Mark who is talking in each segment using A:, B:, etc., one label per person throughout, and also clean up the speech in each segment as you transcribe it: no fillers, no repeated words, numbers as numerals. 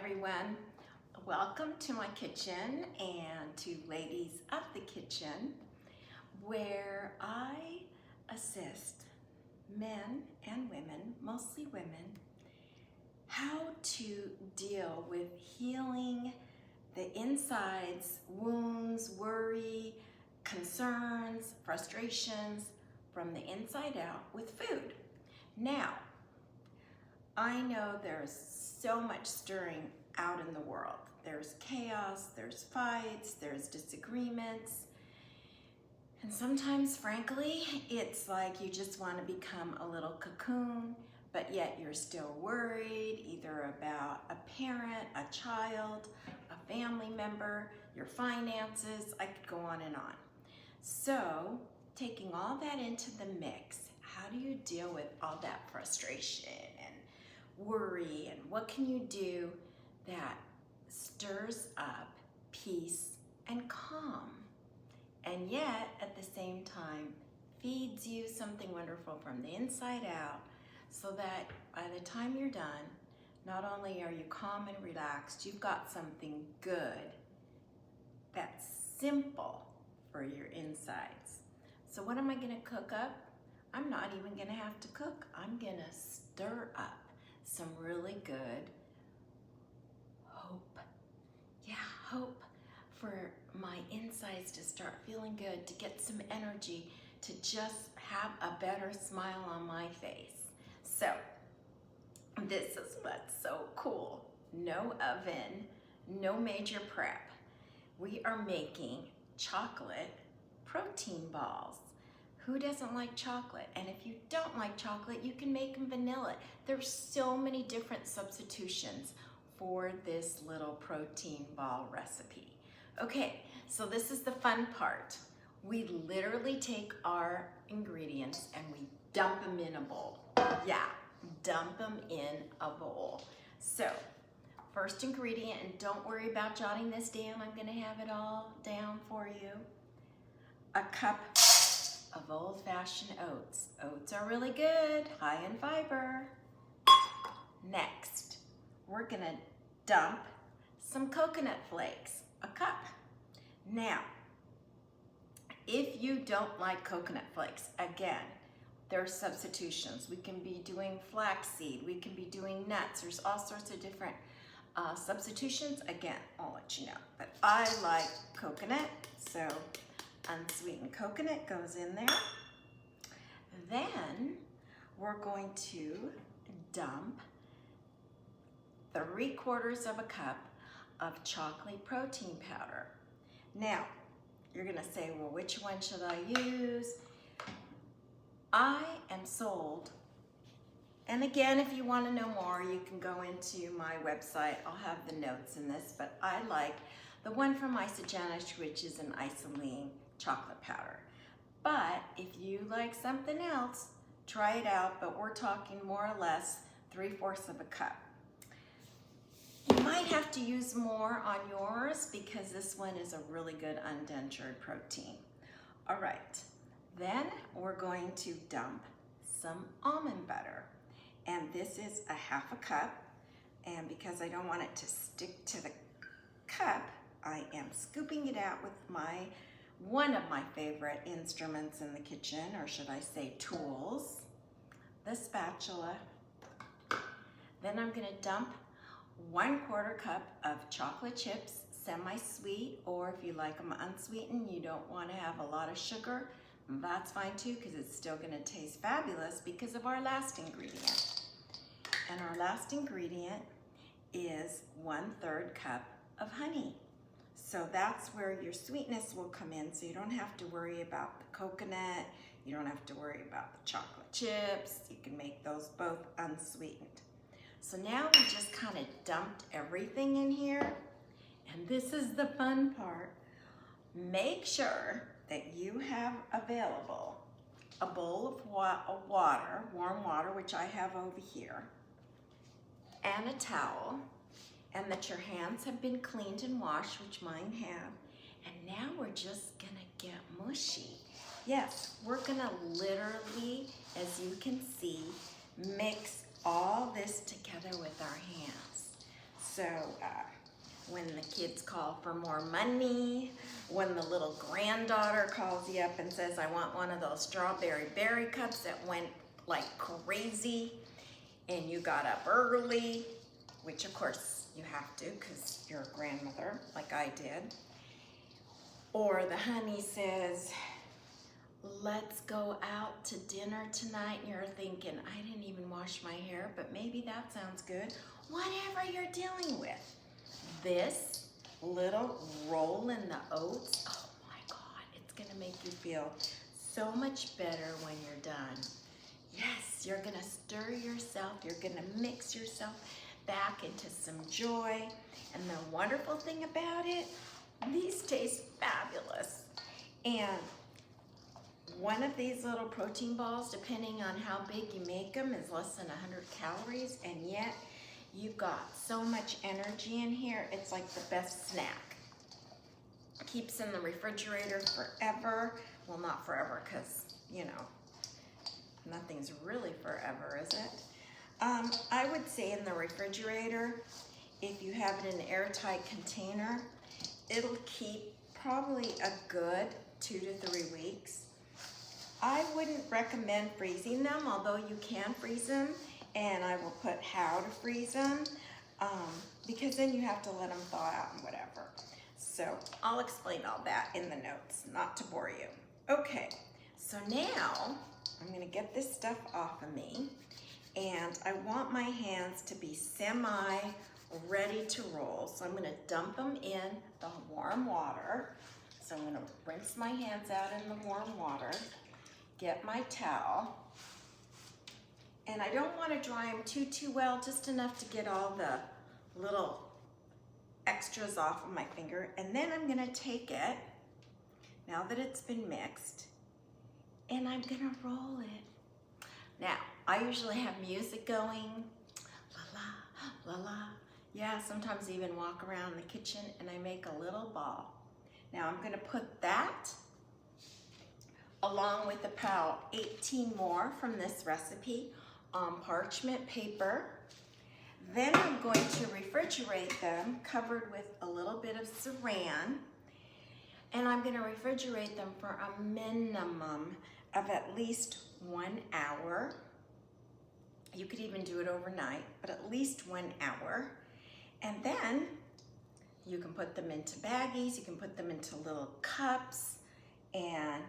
A: everyone. Welcome to my kitchen and to Ladies of the Kitchen, where I assist men and women, mostly women, how to deal with healing the insides, wounds, worry, concerns, frustrations from the inside out with food. Now, I know there's so much stirring out in the world. There's chaos, there's fights, there's disagreements. And sometimes, frankly, it's like you just want to become a little cocoon, but yet you're still worried either about a parent, a child, a family member, your finances. I could go on and on. So, taking all that into the mix, how do you deal with all that frustration and worry, and what can you do that stirs up peace and calm, and yet at the same time feeds you something wonderful from the inside out, so that by the time you're done, not only are you calm and relaxed, you've got something good that's simple for your insides. So what am I going to cook up? I'm not even going to have to cook. I'm going to stir up some really good hope. Yeah, hope for my insides to start feeling good, to get some energy, to just have a better smile on my face. So, this is what's so cool. No oven, no major prep. We are making chocolate protein balls. Who doesn't like chocolate? And if you don't like chocolate, you can make them vanilla. There's so many different substitutions for this little protein ball recipe. Okay, so this is the fun part. We literally take our ingredients and we dump them in a bowl. Yeah, dump them in a bowl. So, first ingredient, and don't worry about jotting this down, I'm gonna have it all down for you. A cup of old-fashioned oats. Oats are really good, high in fiber. Next, we're gonna dump some coconut flakes, a cup. Now, if you don't like coconut flakes, again, there are substitutions. We can be doing flaxseed, we can be doing nuts. There's all sorts of different substitutions. Again, I'll let you know. But I like coconut, so unsweetened coconut goes in there. Then we're going to dump 3/4 of a cup of chocolate protein powder. Now, you're gonna say, well, which one should I use? I am sold, and again, if you want to know more, you can go into my website. I'll have the notes in this, but I like the one from Isogenish, which is an isolene chocolate powder. But if you like something else, try it out, but we're talking more or less 3/4 of a cup. You might have to use more on yours because this one is a really good undenatured protein. All right, then we're going to dump some almond butter. And this is a 1/2 cup. And because I don't want it to stick to the cup, I am scooping it out with one of my favorite instruments in the kitchen, or should I say tools, the spatula. Then I'm gonna dump 1/4 cup of chocolate chips, semi-sweet, or if you like them unsweetened, you don't want to have a lot of sugar, that's fine too, because it's still going to taste fabulous because of our last ingredient. And our last ingredient is 1/3 cup of honey. So that's where your sweetness will come in, so you don't have to worry about the coconut, you don't have to worry about the chocolate chips, you can make those both unsweetened. So now we just kind of dumped everything in here, and this is the fun part. Make sure that you have available a bowl of water, warm water, which I have over here, and a towel, and that your hands have been cleaned and washed, which mine have. And now we're just gonna get mushy. Yes, we're gonna literally, as you can see, mix all this together with our hands. So when the kids call for more money, when the little granddaughter calls you up and says, I want one of those strawberry berry cups that went like crazy, and you got up early, which of course you have to because you're a grandmother like I did. Or the honey says, let's go out to dinner tonight, and you're thinking, I didn't even wash my hair, but maybe that sounds good. Whatever you're dealing with, this little roll in the oats, oh my God, it's gonna make you feel so much better when you're done. Yes, you're gonna stir yourself, you're gonna mix yourself back into some joy. And the wonderful thing about it, these taste fabulous. And one of these little protein balls, depending on how big you make them, is less than 100 calories, and yet you've got so much energy in here. It's like the best snack. Keeps in the refrigerator forever. Well, not forever, because, you know, nothing's really forever, is it? I would say in the refrigerator, if you have it in an airtight container, it'll keep probably a good 2 to 3 weeks. I wouldn't recommend freezing them, although you can freeze them, and I will put how to freeze them, because then you have to let them thaw out and whatever. So I'll explain all that in the notes, not to bore you. Okay, so now I'm gonna get this stuff off of me, and I want my hands to be semi-ready to roll. So I'm gonna dump them in the warm water. So I'm gonna rinse my hands out in the warm water, get my towel, and I don't wanna dry them too well, just enough to get all the little extras off of my finger. And then I'm gonna take it, now that it's been mixed, and I'm gonna roll it. Now, I usually have music going, la la, la la. Yeah, sometimes I even walk around the kitchen and I make a little ball. Now I'm gonna put that along with about 18 more from this recipe on parchment paper. Then I'm going to refrigerate them covered with a little bit of saran, and I'm gonna refrigerate them for a minimum of at least 1 hour. You could even do it overnight, but at least 1 hour. And then you can put them into baggies, you can put them into little cups, and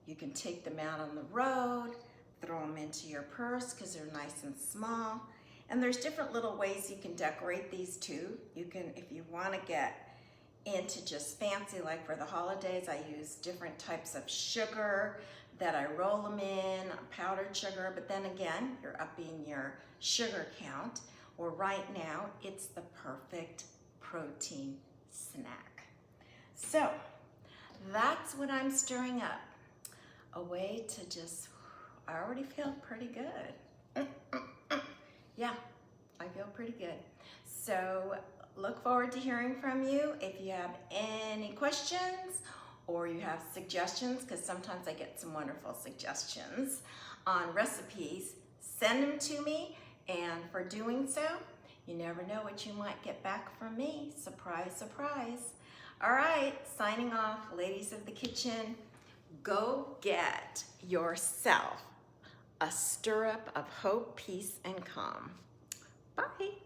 A: you can take them out on the road, throw them into your purse because they're nice and small. And there's different little ways you can decorate these too. You can, if you want to get into just fancy, like for the holidays, I use different types of sugar that I roll them in, powdered sugar, but then again, you're upping your sugar count. Or right now, it's the perfect protein snack. So that's what I'm stirring up. A way to just, I already feel pretty good. Yeah, I feel pretty good. So look forward to hearing from you. If you have any questions or you have suggestions, because sometimes I get some wonderful suggestions on recipes, send them to me. And for doing so, you never know what you might get back from me. Surprise, surprise. All right, signing off, ladies of the kitchen. Go get yourself a stirrup of hope, peace, and calm. Bye.